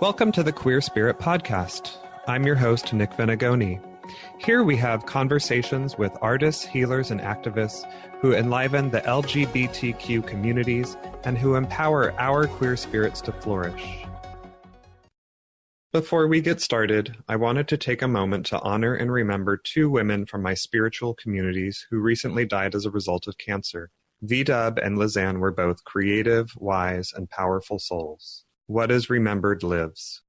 Welcome to the Queer Spirit Podcast. I'm your host, Nick Venegoni. Here we have conversations with artists, healers, and activists who enliven the LGBTQ communities and who empower our queer spirits to flourish. Before we get started, I wanted to take a moment to honor and remember two women from my spiritual communities who recently died as a result of cancer. V-Dub and Lizanne were both creative, wise, and powerful souls. What is remembered lives.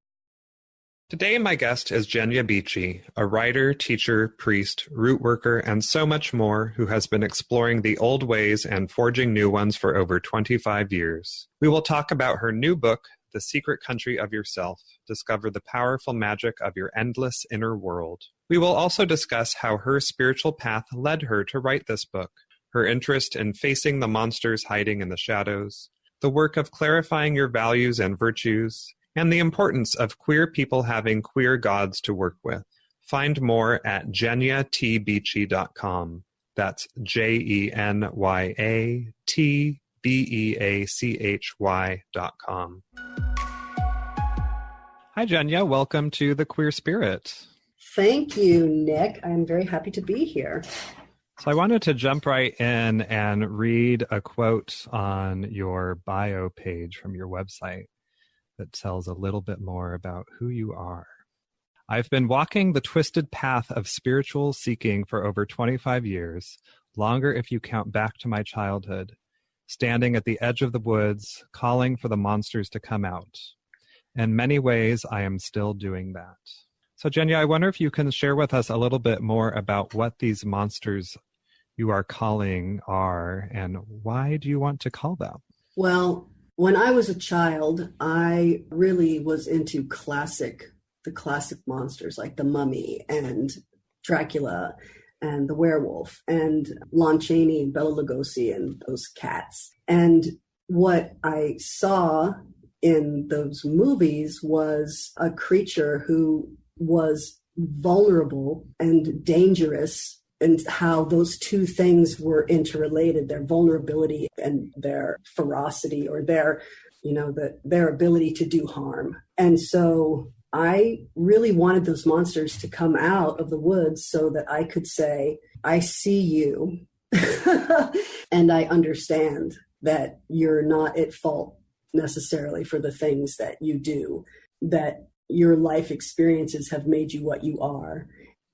Today, my guest is Jenya Beachy, a writer, teacher, priest, root worker, and so much more who has been exploring the old ways and forging new ones for over 25 years. We will talk about her new book, The Secret Country of Yourself, Discover the Powerful Magic of Your Endless Inner World. We will also discuss how her spiritual path led her to write this book, her interest in facing the monsters hiding in the shadows, the work of clarifying your values and virtues, and the importance of queer people having queer gods to work with. Find more at jenyatbeachy.com. That's JenyaTbeachy.com. Hi, Jenya. Welcome to the Queer Spirit. Thank you, Nick. I'm very happy to be here. So I wanted to jump right in and read a quote on your bio page from your website that tells a little bit more about who you are. I've been walking the twisted path of spiritual seeking for over 25 years, longer if you count back to my childhood, standing at the edge of the woods, calling for the monsters to come out. In many ways, I am still doing that. So Jenya, I wonder if you can share with us a little bit more about what these monsters you are calling are, and why do you want to call them? Well, when I was a child, I really was into the classic monsters like the Mummy and Dracula and the werewolf and Lon Chaney and Bela Lugosi and those cats. And what I saw in those movies was a creature who was vulnerable and dangerous, and how those two things were interrelated, their vulnerability and their ferocity, or their ability to do harm. And so I really wanted those monsters to come out of the woods so that I could say, I see you and I understand that you're not at fault necessarily for the things that you do, that your life experiences have made you what you are,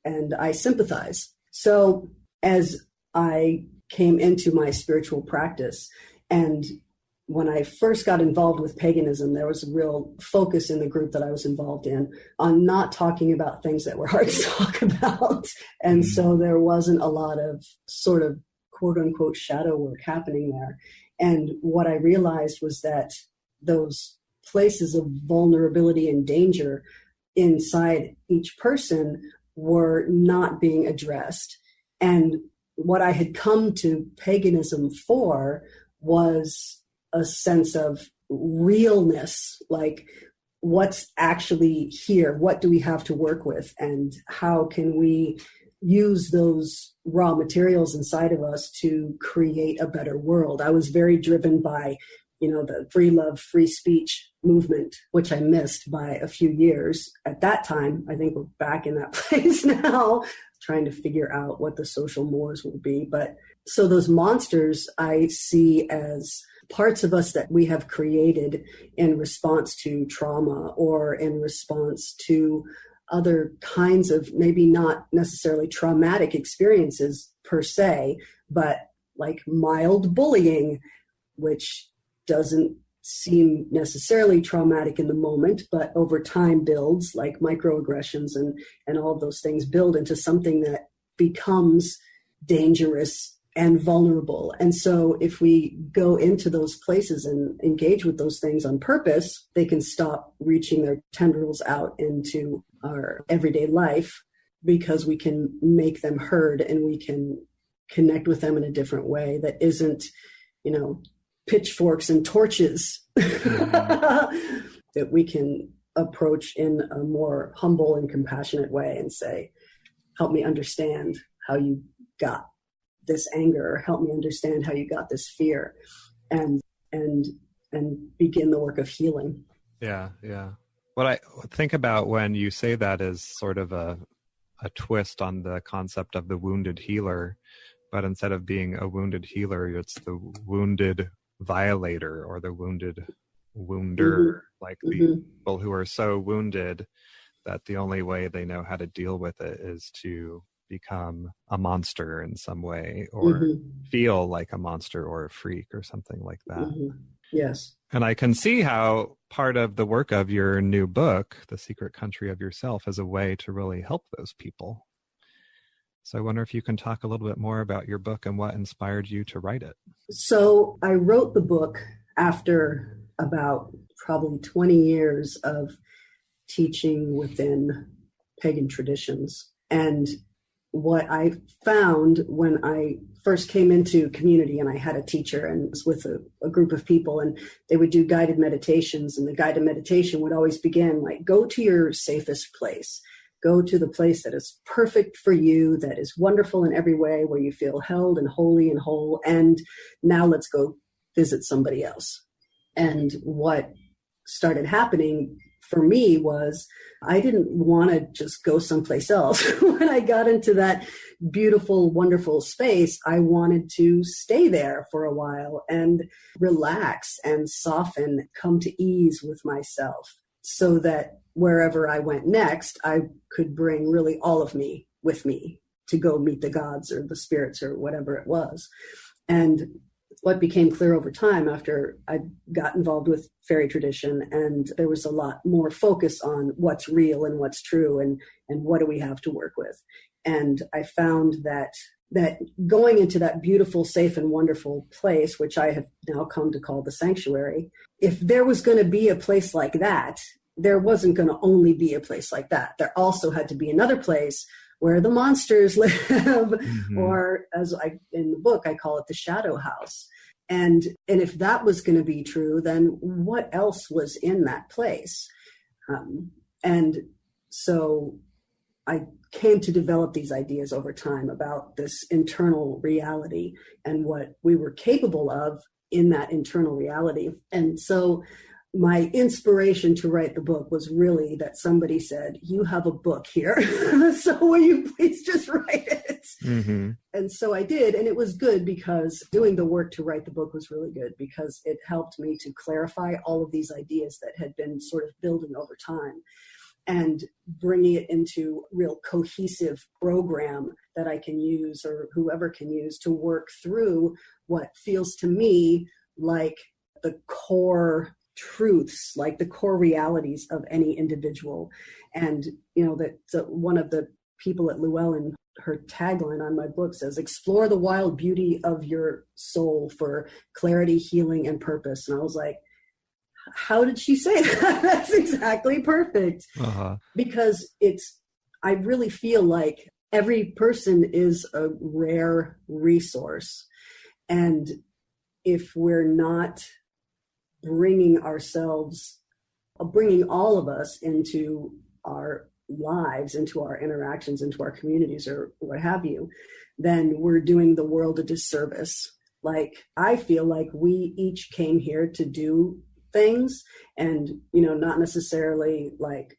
and I sympathize. So as I came into my spiritual practice, and when I first got involved with paganism, there was a real focus in the group that I was involved in on not talking about things that were hard to talk about. And so there wasn't a lot of sort of quote unquote shadow work happening there. And what I realized was that those places of vulnerability and danger inside each person were not being addressed. And what I had come to paganism for was a sense of realness, like what's actually here, what do we have to work with, and how can we use those raw materials inside of us to create a better world. I was very driven by the free love, free speech movement, which I missed by a few years. At that time, I think we're back in that place now, trying to figure out what the social mores will be. But so those monsters I see as parts of us that we have created in response to trauma, or in response to other kinds of maybe not necessarily traumatic experiences per se, but like mild bullying, which doesn't seem necessarily traumatic in the moment, but over time builds, like microaggressions and all of those things build into something that becomes dangerous and vulnerable. And so if we go into those places and engage with those things on purpose, they can stop reaching their tendrils out into our everyday life, because we can make them heard and we can connect with them in a different way that isn't, pitchforks and torches, that we can approach in a more humble and compassionate way and say, help me understand how you got this anger, or help me understand how you got this fear, and begin the work of healing. Yeah. What I think about when you say that is sort of a twist on the concept of the wounded healer, but instead of being a wounded healer, it's the wounded violator or the wounded wounder, like the people who are so wounded that the only way they know how to deal with it is to become a monster in some way, or feel like a monster or a freak or something like that. Yes. And I can see how part of the work of your new book, The Secret Country of Yourself, is a way to really help those people. So I wonder if you can talk a little bit more about your book and what inspired you to write it. So I wrote the book after about probably 20 years of teaching within pagan traditions. And what I found when I first came into community, and I had a teacher and was with a group of people, and they would do guided meditations, and the guided meditation would always begin like, go to your safest place. Go to the place that is perfect for you, that is wonderful in every way, where you feel held and holy and whole. And now let's go visit somebody else. And what started happening for me was I didn't want to just go someplace else. When I got into that beautiful, wonderful space, I wanted to stay there for a while and relax and soften, come to ease with myself, so that wherever I went next, I could bring really all of me with me to go meet the gods or the spirits or whatever it was. And what became clear over time after I got involved with fairy tradition, and there was a lot more focus on what's real and what's true and what do we have to work with. And I found that going into that beautiful, safe, and wonderful place, which I have now come to call the sanctuary, if there was going to be a place like that, there wasn't going to only be a place like that. There also had to be another place where the monsters live, or as in the book, I call it the shadow house. And if that was going to be true, then what else was in that place? And so I came to develop these ideas over time about this internal reality and what we were capable of in that internal reality. And so my inspiration to write the book was really that somebody said, you have a book here, so will you please just write it? And so I did, and it was good because doing the work to write the book was really good because it helped me to clarify all of these ideas that had been sort of building over time and bringing it into a real cohesive program that I can use, or whoever can use, to work through what feels to me like the core truths, like the core realities of any individual. And, that one of the people at Llewellyn, her tagline on my book says, explore the wild beauty of your soul for clarity, healing, and purpose. And I was like, how did she say that? That's exactly perfect. Because I really feel like every person is a rare resource. And if we're not bringing all of us into our lives, into our interactions, into our communities, or what have you, then we're doing the world a disservice. Like, I feel like we each came here to do things, and, not necessarily like,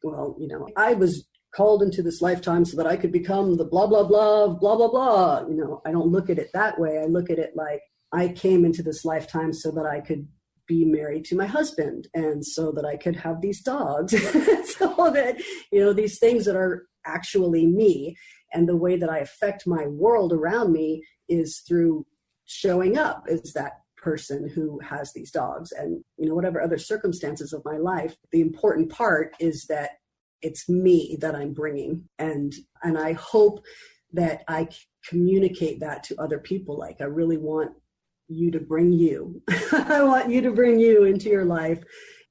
I was called into this lifetime so that I could become the blah, blah, blah, blah, blah, blah. I don't look at it that way. I look at it like I came into this lifetime so that I could be married to my husband, and so that I could have these dogs, so that, these things that are actually me, and the way that I affect my world around me is through showing up as that person who has these dogs. And, whatever other circumstances of my life, the important part is that it's me that I'm bringing. And I hope that I communicate that to other people. Like, I really want you to bring you. I want you to bring you into your life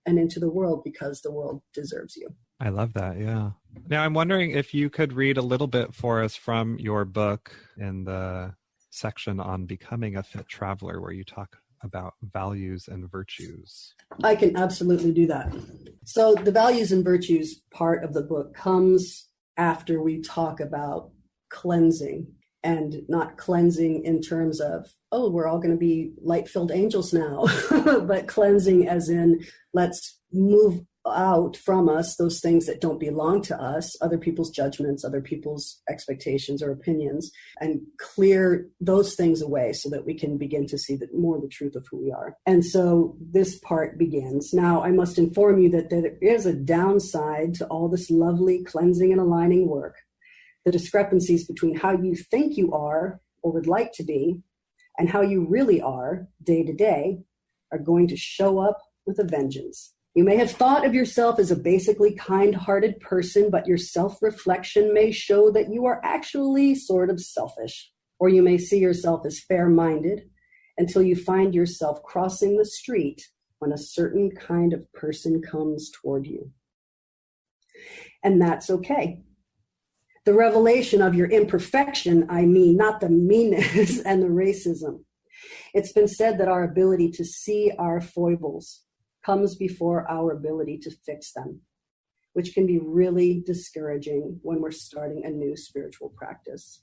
and into the world, because the world deserves you. I love that. Yeah. Now I'm wondering if you could read a little bit for us from your book in the section on becoming a fit traveler, where you talk about values and virtues. I can absolutely do that. So the values and virtues part of the book comes after we talk about cleansing. And not cleansing in terms of, oh, we're all going to be light-filled angels now, but cleansing as in, let's move out from us those things that don't belong to us, other people's judgments, other people's expectations or opinions, and clear those things away so that we can begin to see more of the truth of who we are. And so this part begins. Now, I must inform you that there is a downside to all this lovely cleansing and aligning work. The discrepancies between how you think you are or would like to be and how you really are day to day are going to show up with a vengeance. You may have thought of yourself as a basically kind-hearted person, but your self-reflection may show that you are actually sort of selfish. Or you may see yourself as fair-minded until you find yourself crossing the street when a certain kind of person comes toward you. And that's okay. The revelation of your imperfection, I mean, not the meanness and the racism. It's been said that our ability to see our foibles comes before our ability to fix them, which can be really discouraging when we're starting a new spiritual practice.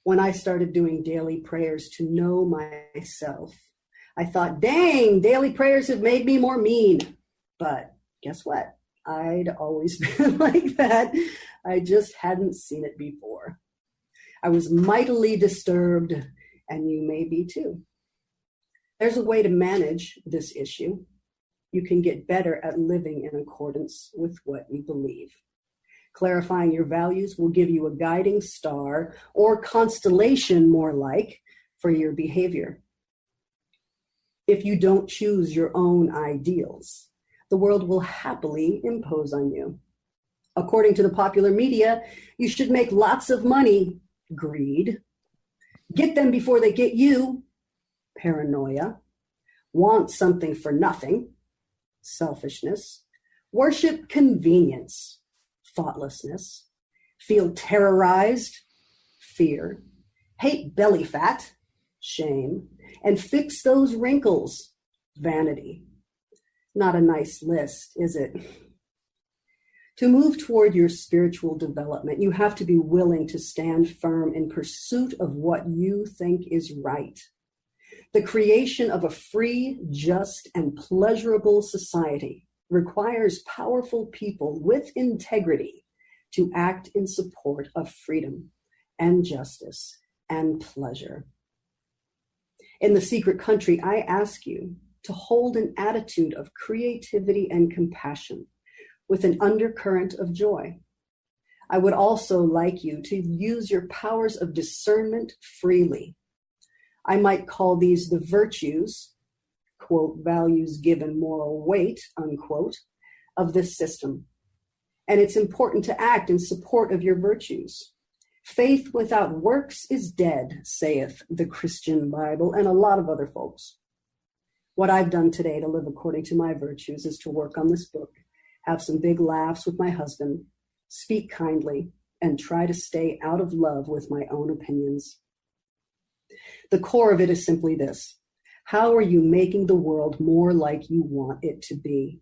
When I started doing daily prayers to know myself, I thought, dang, daily prayers have made me more mean. But guess what? I'd always been like that. I just hadn't seen it before. I was mightily disturbed, and you may be too. There's a way to manage this issue. You can get better at living in accordance with what you believe. Clarifying your values will give you a guiding star or constellation, more like, for your behavior. If you don't choose your own ideals, the world will happily impose on you. According to the popular media, you should make lots of money, greed. Get them before they get you, paranoia. Want something for nothing, selfishness. Worship convenience, thoughtlessness. Feel terrorized, fear. Hate belly fat, shame. And fix those wrinkles, vanity. Not a nice list, is it? To move toward your spiritual development, you have to be willing to stand firm in pursuit of what you think is right. The creation of a free, just, and pleasurable society requires powerful people with integrity to act in support of freedom and justice and pleasure. In the secret country, I ask you to hold an attitude of creativity and compassion with an undercurrent of joy. I would also like you to use your powers of discernment freely. I might call these the virtues, quote, values given moral weight, unquote, of this system. And it's important to act in support of your virtues. Faith without works is dead, saith the Christian Bible and a lot of other folks. What I've done today to live according to my virtues is to work on this book, have some big laughs with my husband, speak kindly, and try to stay out of love with my own opinions. The core of it is simply this. How are you making the world more like you want it to be?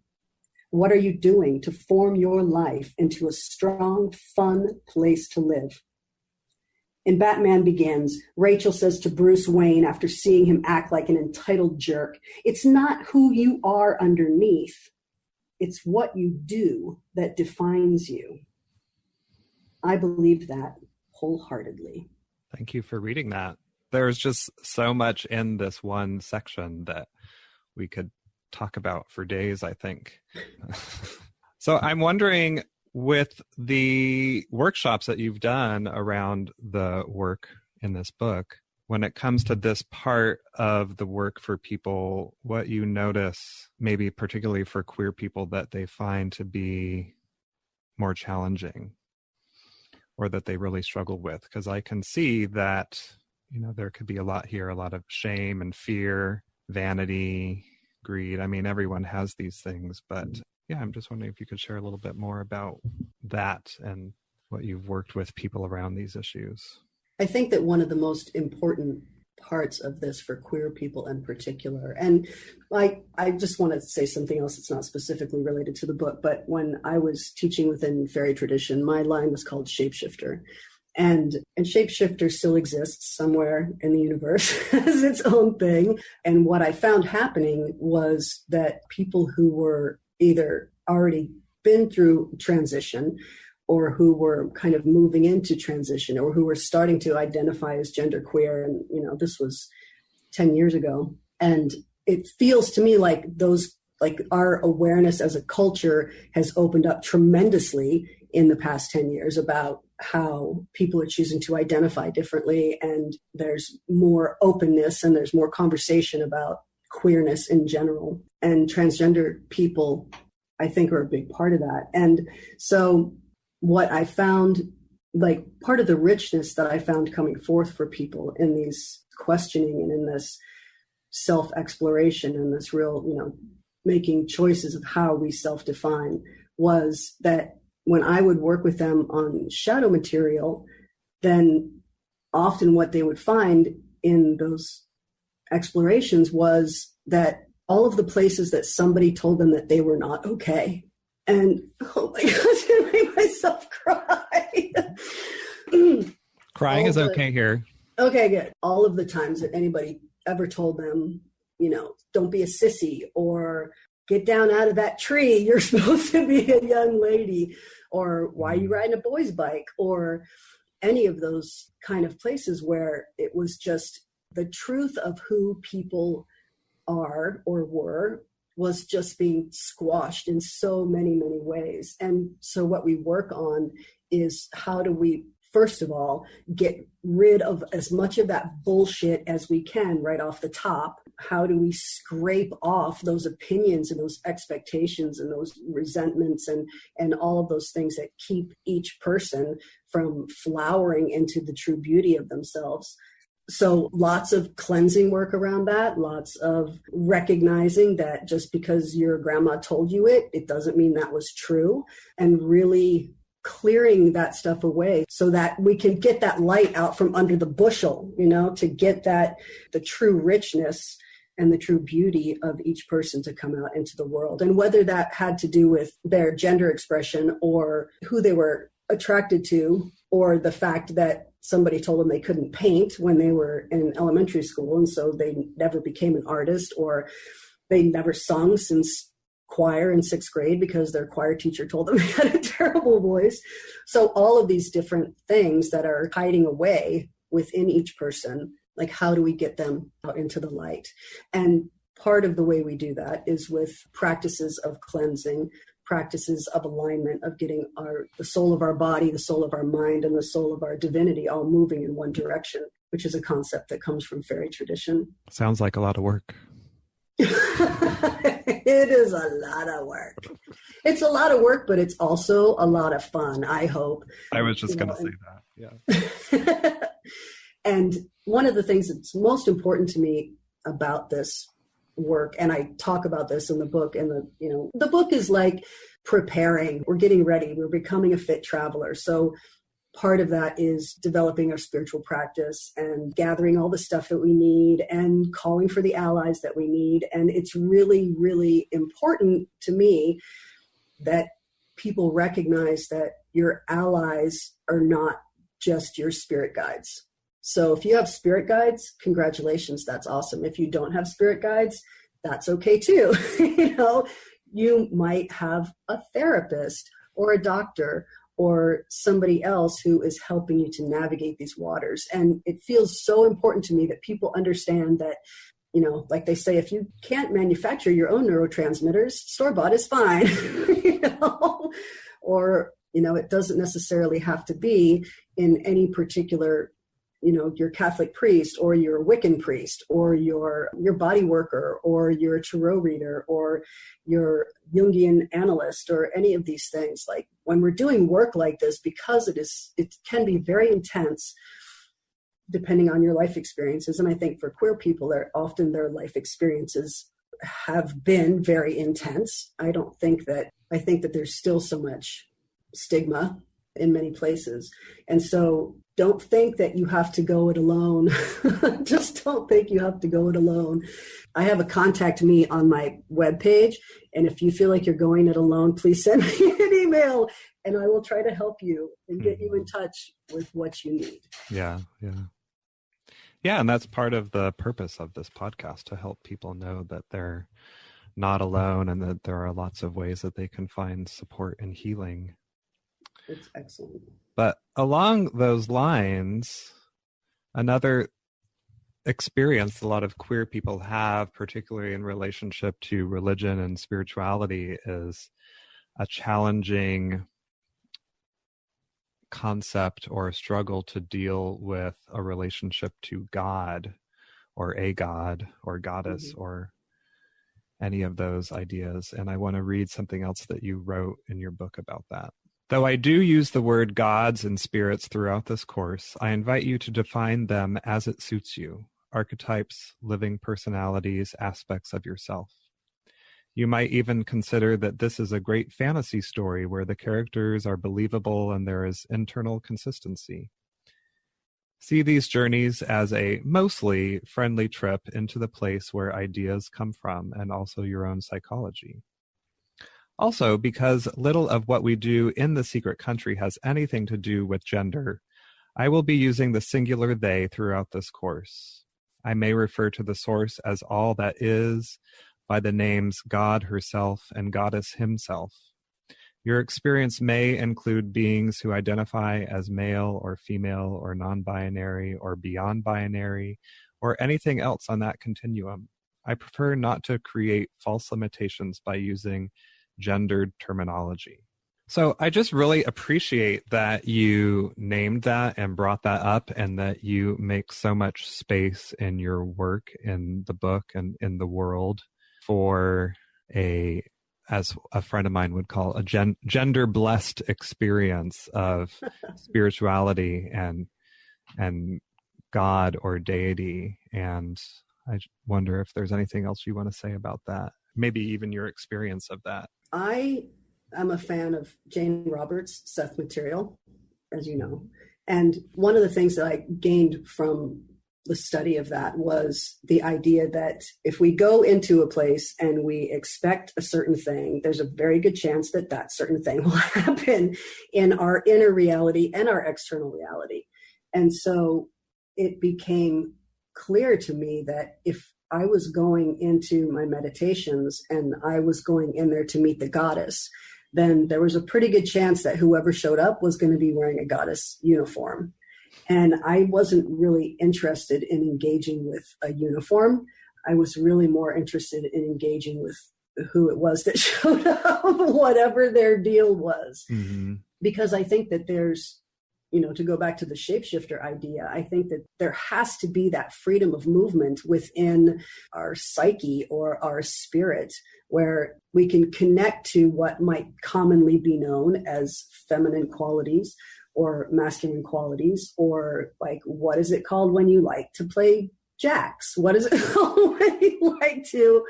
What are you doing to form your life into a strong, fun place to live? In Batman Begins, Rachel says to Bruce Wayne after seeing him act like an entitled jerk, it's not who you are underneath. It's what you do that defines you. I believe that wholeheartedly. Thank you for reading that. There's just so much in this one section that we could talk about for days, I think. So I'm wondering, with the workshops that you've done around the work in this book, when it comes to this part of the work for people, what you notice, maybe particularly for queer people, that they find to be more challenging or that they really struggle with? Because I can see that, you know, there could be a lot here, a lot of shame and fear, vanity, greed. I mean, everyone has these things, but yeah, I'm just wondering if you could share a little bit more about that and what you've worked with people around these issues. I think that one of the most important parts of this for queer people in particular, and I just want to say something else that's not specifically related to the book, but when I was teaching within fairy tradition, my line was called Shapeshifter. And Shapeshifter still exists somewhere in the universe as its own thing. And what I found happening was that people who were either already been through transition or who were kind of moving into transition or who were starting to identify as genderqueer. And, this was 10 years ago. And it feels to me like our awareness as a culture has opened up tremendously in the past 10 years about how people are choosing to identify differently. And there's more openness and there's more conversation about queerness in general. And transgender people, I think, are a big part of that. And so what I found, like part of the richness that I found coming forth for people in these questioning and in this self-exploration and this real, making choices of how we self-define, was that when I would work with them on shadow material, then often what they would find in those explorations was that all of the places that somebody told them that they were not okay. And oh my gosh, I made myself cry. Crying is okay here. Okay, good. All of the times that anybody ever told them, don't be a sissy, or get down out of that tree, you're supposed to be a young lady, or why are you riding a boy's bike, or any of those kind of places where it was just the truth of who people are or were was just being squashed in so many, many ways. And so what we work on is how do we, first of all, get rid of as much of that bullshit as we can right off the top. How do we scrape off those opinions and those expectations and those resentments and all of those things that keep each person from flowering into the true beauty of themselves? So lots of cleansing work around that, lots of recognizing that just because your grandma told you it doesn't mean that was true, and really clearing that stuff away so that we can get that light out from under the bushel, to get the true richness and the true beauty of each person to come out into the world. And whether that had to do with their gender expression or who they were attracted to, or the fact that somebody told them they couldn't paint when they were in elementary school, and so they never became an artist, or they never sung since choir in 6th grade because their choir teacher told them they had a terrible voice. So all of these different things that are hiding away within each person, like how do we get them out into the light? And part of the way we do that is with practices of cleansing, practices of alignment, of getting the soul of our body, the soul of our mind, and the soul of our divinity all moving in one direction, which is a concept that comes from fairy tradition. Sounds like a lot of work. It is a lot of work. It's a lot of work, but it's also a lot of fun, I hope. I was just going to say that. Yeah. And one of the things that's most important to me about this work, and I talk about this in the book, and the book is like preparing, we're getting ready, we're becoming a fit traveler. So part of that is developing our spiritual practice and gathering all the stuff that we need and calling for the allies that we need. And it's really, really important to me that people recognize that your allies are not just your spirit guides. So if you have spirit guides, congratulations, that's awesome. If you don't have spirit guides, that's okay too. You might have a therapist or a doctor or somebody else who is helping you to navigate these waters. And it feels so important to me that people understand that, like they say, if you can't manufacture your own neurotransmitters, store-bought is fine, or, it doesn't necessarily have to be in any particular, your Catholic priest or your Wiccan priest or your body worker or your tarot reader or your Jungian analyst or any of these things. Like when we're doing work like this, because it can be very intense depending on your life experiences. And I think for queer people, often their life experiences have been very intense. I think that there's still so much stigma in many places. And so don't think that you have to go it alone. Just don't think you have to go it alone. I have a contact me on my webpage. And if you feel like you're going it alone, please send me an email and I will try to help you and get you in touch with what you need. Yeah. Yeah. And that's part of the purpose of this podcast, to help people know that they're not alone, and that there are lots of ways that they can find support and healing. It's excellent. But along those lines, another experience a lot of queer people have, particularly in relationship to religion and spirituality, is a challenging concept or a struggle to deal with a relationship to God or a god or goddess or any of those ideas. And I want to read something else that you wrote in your book about that. Though I do use the word gods and spirits throughout this course, I invite you to define them as it suits you: archetypes, living personalities, aspects of yourself. You might even consider that this is a great fantasy story where the characters are believable and there is internal consistency. See these journeys as a mostly friendly trip into the place where ideas come from and also your own psychology. Also, because little of what we do in the secret country has anything to do with gender, I will be using the singular they throughout this course. I may refer to the source as all that is by the names God herself and Goddess himself. Your experience may include beings who identify as male or female or non-binary or beyond binary or anything else on that continuum. I prefer not to create false limitations by using gendered terminology. So I just really appreciate that you named that and brought that up, and that you make so much space in your work, in the book and in the world, for as a friend of mine would call, a gender-blessed experience of spirituality and God or deity. And I wonder if there's anything else you want to say about that, maybe even your experience of that. I am a fan of Jane Roberts' Seth material, as you know. And one of the things that I gained from the study of that was the idea that if we go into a place and we expect a certain thing, there's a very good chance that that certain thing will happen in our inner reality and our external reality. And so it became clear to me that if I was going into my meditations and I was going in there to meet the goddess, then there was a pretty good chance that whoever showed up was going to be wearing a goddess uniform. And I wasn't really interested in engaging with a uniform. I was really more interested in engaging with who it was that showed up, whatever their deal was. Mm-hmm. Because I think that there's, to go back to the shapeshifter idea, I think that there has to be that freedom of movement within our psyche or our spirit, where we can connect to what might commonly be known as feminine qualities or masculine qualities, or like, what is it called when you like to play jacks? What is it called when you like to,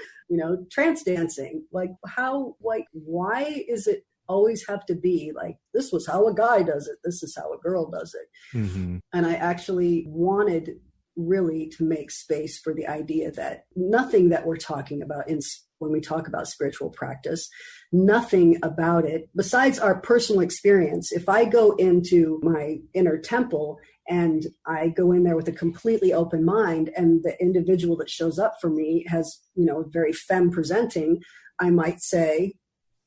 trance dancing? Like why is it always have to be like, this was how a guy does it, this is how a girl does it? Mm-hmm. And I actually wanted really to make space for the idea that nothing that we're talking about when we talk about spiritual practice, nothing about it besides our personal experience. If I go into my inner temple and I go in there with a completely open mind, and the individual that shows up for me has, very femme presenting, I might say,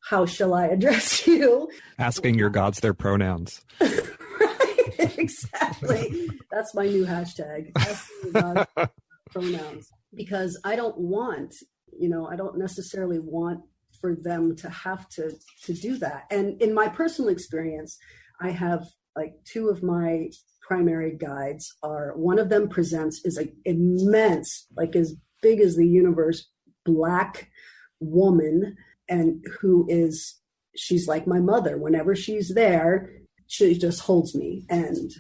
how shall I address you? Asking your gods their pronouns. Right, exactly. That's my new hashtag. Asking your gods pronouns. Because I don't want, I don't necessarily want for them to have to do that. And in my personal experience, I have like two of my primary guides one of them is like immense, like as big as the universe, Black woman, and she's like my mother. Whenever she's there, she just holds me and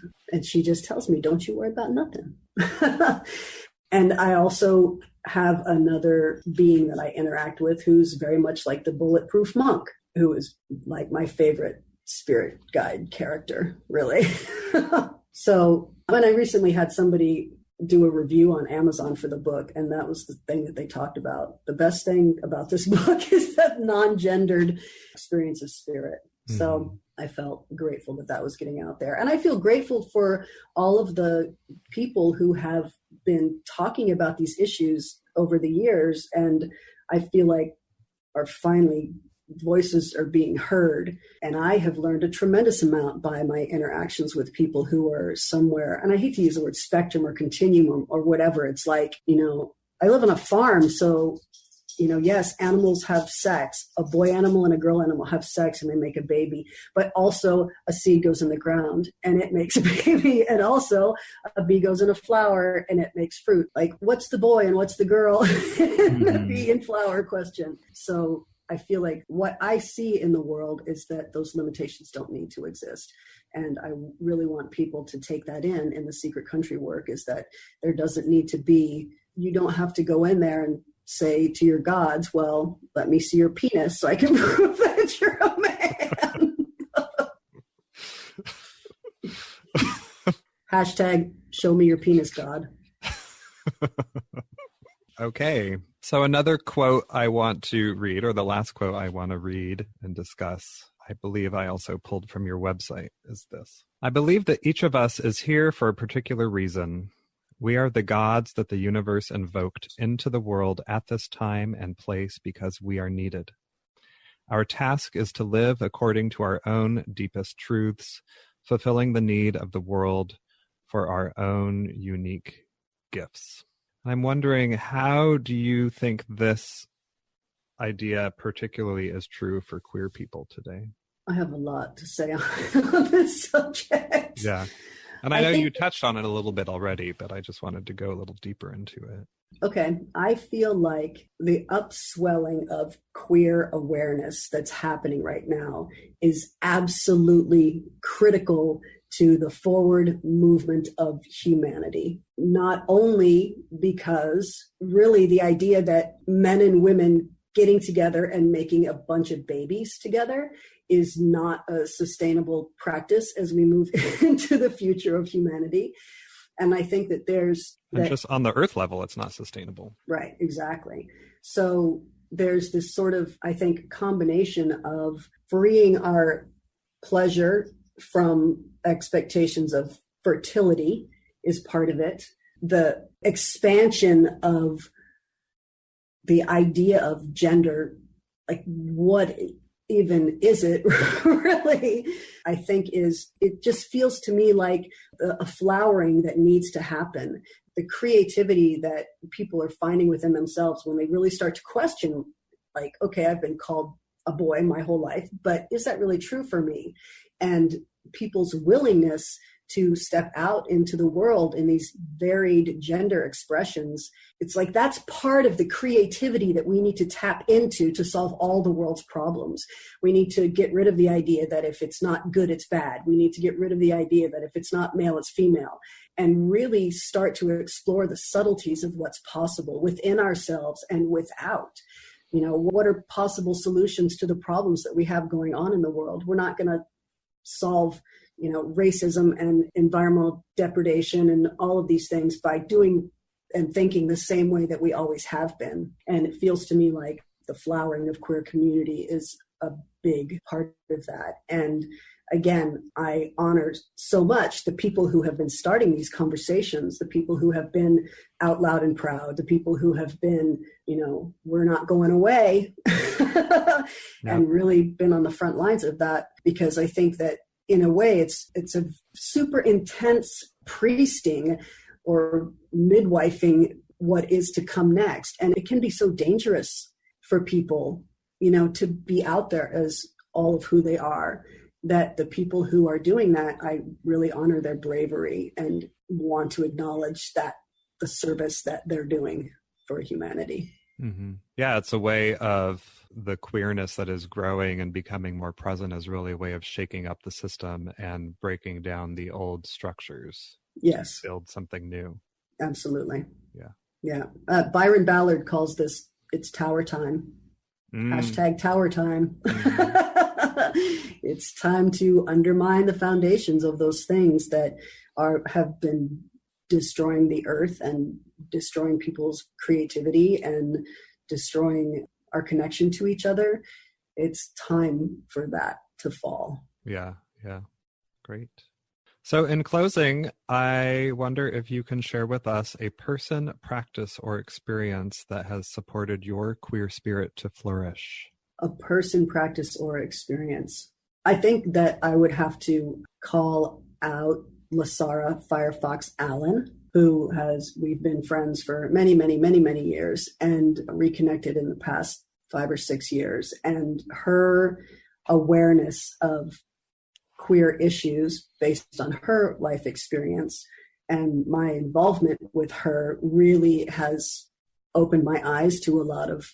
she just tells me, don't you worry about nothing. And I also have another being that I interact with who's very much like the bulletproof monk, who is like my favorite spirit guide character, really. So when I recently had somebody do a review on Amazon for the book, and that was the thing that they talked about. The best thing about this book is that non-gendered experience of spirit. Mm-hmm. So I felt grateful that was getting out there. And I feel grateful for all of the people who have been talking about these issues over the years. And I feel like are finally, voices are being heard. And I have learned a tremendous amount by my interactions with people who are somewhere, and I hate to use the word spectrum or continuum or whatever. It's like, I live on a farm, so yes, animals have sex. A boy animal and a girl animal have sex and they make a baby, but also a seed goes in the ground and it makes a baby. And also a bee goes in a flower and it makes fruit. Like, what's the boy and what's the girl? The bee and flower question. So I feel like what I see in the world is that those limitations don't need to exist. And I really want people to take that in the secret country work, is that there doesn't need to be, you don't have to go in there and say to your gods, well, let me see your penis so I can prove that you're a man. Hashtag show me your penis, God. Okay. So another quote I want to read, or the last quote I want to read and discuss, I believe I also pulled from your website, is this. I believe that each of us is here for a particular reason. We are the gods that the universe invoked into the world at this time and place because we are needed. Our task is to live according to our own deepest truths, fulfilling the need of the world for our own unique gifts. I'm wondering, how do you think this idea particularly is true for queer people today? I have a lot to say on this subject. Yeah. And I know you touched on it a little bit already, but I just wanted to go a little deeper into it. Okay. I feel like the upswelling of queer awareness that's happening right now is absolutely critical to the forward movement of humanity. Not only because really the idea that men and women getting together and making a bunch of babies together is not a sustainable practice as we move into the future of humanity. And I think that and just on the earth level, it's not sustainable. Right, exactly. So there's this sort of, I think, combination of freeing our pleasure from expectations of fertility is part of it. The expansion of the idea of gender, like what even is it really, I think it just feels to me like a flowering that needs to happen. The creativity that people are finding within themselves when they really start to question, like, okay, I've been called a boy my whole life, but is that really true for me? And people's willingness to step out into the world in these varied gender expressions, it's like that's part of the creativity that we need to tap into to solve all the world's problems. We need to get rid of the idea that if it's not good, it's bad. We need to get rid of the idea that if it's not male, it's female, and really start to explore the subtleties of what's possible within ourselves and without. What are possible solutions to the problems that we have going on in the world? We're not going to solve racism and environmental depredation and all of these things by doing and thinking the same way that we always have been. And it feels to me like the flowering of queer community is a big part of that. And again, I honor so much the people who have been starting these conversations, the people who have been out loud and proud, the people who have been, we're not going away and really been on the front lines of that, because I think that in a way, it's a super intense priesting or midwifing what is to come next. And it can be so dangerous for people, to be out there as all of who they are, that the people who are doing that, I really honor their bravery and want to acknowledge that the service that they're doing for humanity. Mm-hmm. Yeah, it's a way of the queerness that is growing and becoming more present is really a way of shaking up the system and breaking down the old structures. Yes. To build something new. Absolutely. Yeah. Yeah. Byron Ballard calls this, it's tower time. Hashtag tower time. It's time to undermine the foundations of those things that have been destroying the earth and destroying people's creativity and destroying our connection to each other. It's time for that to fall. Yeah. Great. So in closing, I wonder if you can share with us a person, practice, or experience that has supported your queer spirit to flourish. A person, practice, or experience. I think that I would have to call out Lasara Firefox Allen, we've been friends for many, many, many, many years and reconnected in the past 5 or 6 years. And her awareness of queer issues based on her life experience and my involvement with her really has opened my eyes to a lot of,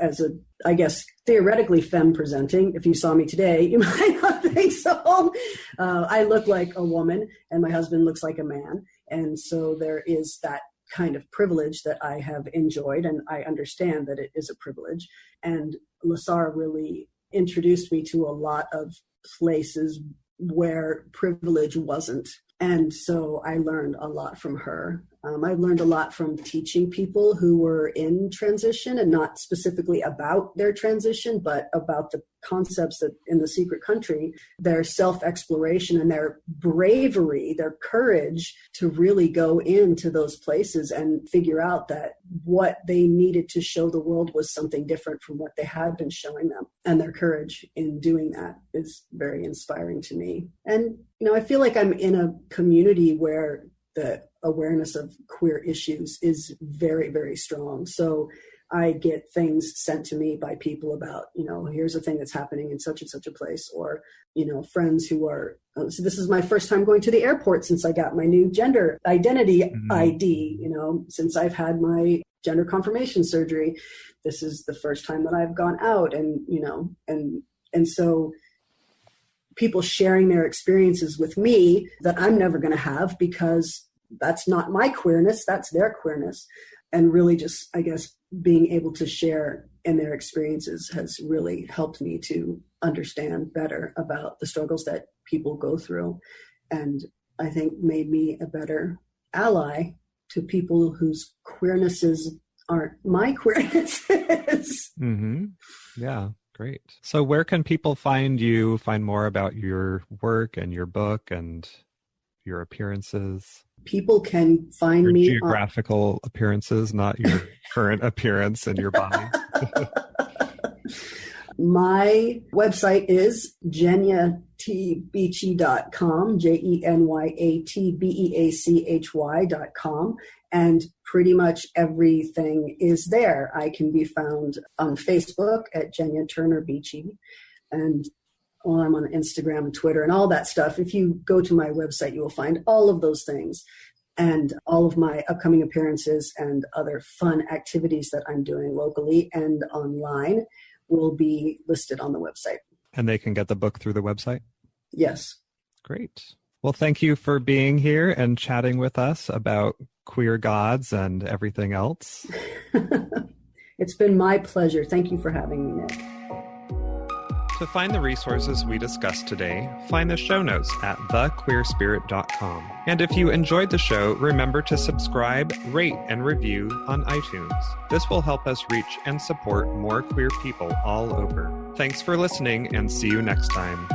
as I guess, theoretically femme presenting. If you saw me today, you might not think so. I look like a woman and my husband looks like a man. And so there is that kind of privilege that I have enjoyed, and I understand that it is a privilege. And Lasara really introduced me to a lot of places where privilege wasn't. And so I learned a lot from her. I learned a lot from teaching people who were in transition, and not specifically about their transition, but about the concepts that in the secret country, their self-exploration and their bravery, their courage to really go into those places and figure out that what they needed to show the world was something different from what they had been showing them. And their courage in doing that is very inspiring to me. And, I feel like I'm in a community where the awareness of queer issues is very, very strong. So I get things sent to me by people about, here's a thing that's happening in such and such a place, or, friends who are, so this is my first time going to the airport since I got my new gender identity ID, since I've had my gender confirmation surgery. This is the first time that I've gone out, and, and so people sharing their experiences with me that I'm never going to have, because that's not my queerness, that's their queerness. And really just, I guess, being able to share in their experiences has really helped me to understand better about the struggles that people go through. And I think made me a better ally to people whose queernesses aren't my queernesses. Mm-hmm. Yeah. Great. So where can people find you, find more about your work and your book and your appearances? People can find your me geographical appearances, not your current appearance in your body. My website is jenyatbeachy.com, JenyatBeachy.com. And pretty much everything is there. I can be found on Facebook at Jenya Turner Beachy, and I'm on Instagram and Twitter and all that stuff. If you go to my website, you will find all of those things, and all of my upcoming appearances and other fun activities that I'm doing locally and online will be listed on the website. And they can get the book through the website? Yes. Great. Well, thank you for being here and chatting with us about queer gods and everything else. It's been my pleasure. Thank you for having me, Nick. To find the resources we discussed today, find the show notes at thequeerspirit.com. And if you enjoyed the show, remember to subscribe, rate, and review on iTunes. This will help us reach and support more queer people all over. Thanks for listening, and see you next time.